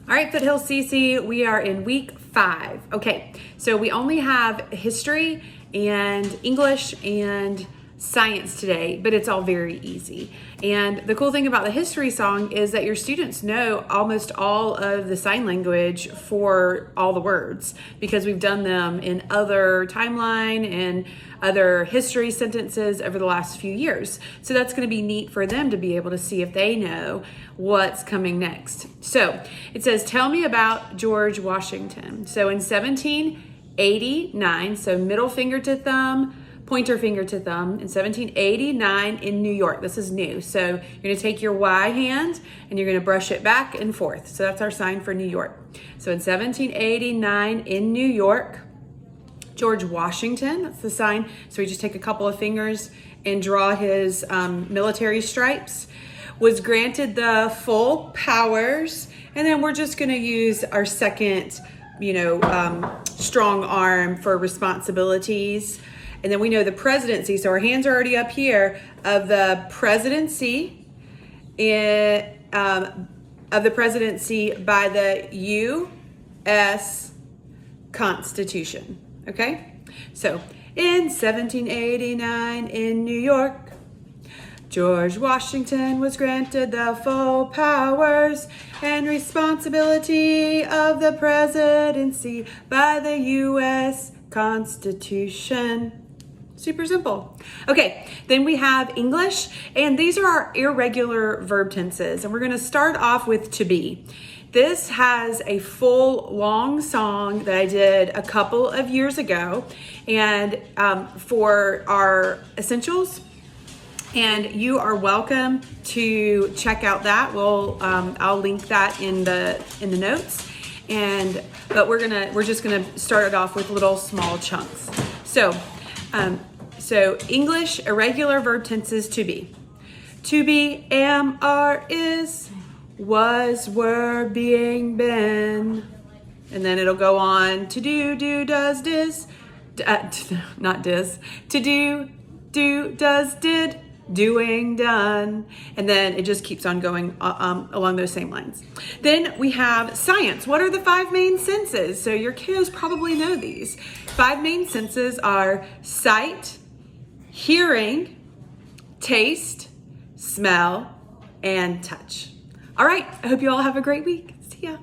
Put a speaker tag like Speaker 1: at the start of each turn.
Speaker 1: All right, Foothill CC, we are in week 5. Okay, so we only have history and English and science today, but it's all very easy. And the cool thing about the history song is that your students know almost all of the sign language for all the words because we've done them in other timeline and other history sentences over the last few years. So that's going to be neat for them to be able to see if they know what's coming next. So it says, tell me about George Washington. So in 1789, so middle finger to thumb, pointer finger to thumb, in 1789 in New York. This is new. So you're going to take your Y hand and you're going to brush it back and forth. So that's our sign for New York. So in 1789 in New York, George Washington, that's the sign. So we just take a couple of fingers and draw his military stripes, was granted the full powers. And then we're just going to use our second, strong arm for responsibilities. And then we know the presidency. So our hands are already up here of the presidency by the U.S. Constitution. Okay? So in 1789 in New York, George Washington was granted the full powers and responsibility of the presidency by the U.S. Constitution. Super simple. Okay, then we have English, and these are our irregular verb tenses, and we're going to start off with to be. This has a full long song that I did a couple of years ago, and for our essentials, and you are welcome to check out that. I'll link that in the notes, but we're just gonna start it off with little small chunks. So English irregular verb tenses to be. To be, am, are, is, was, were, being, been. And then it'll go on to do, does, dis, not dis, to do, does, did, doing, done. And then it just keeps on going along those same lines. Then we have science. What are the 5 main senses? So your kiddos probably know these. 5 main senses are sight, hearing, taste, smell, and touch. All right, I hope you all have a great week. See ya.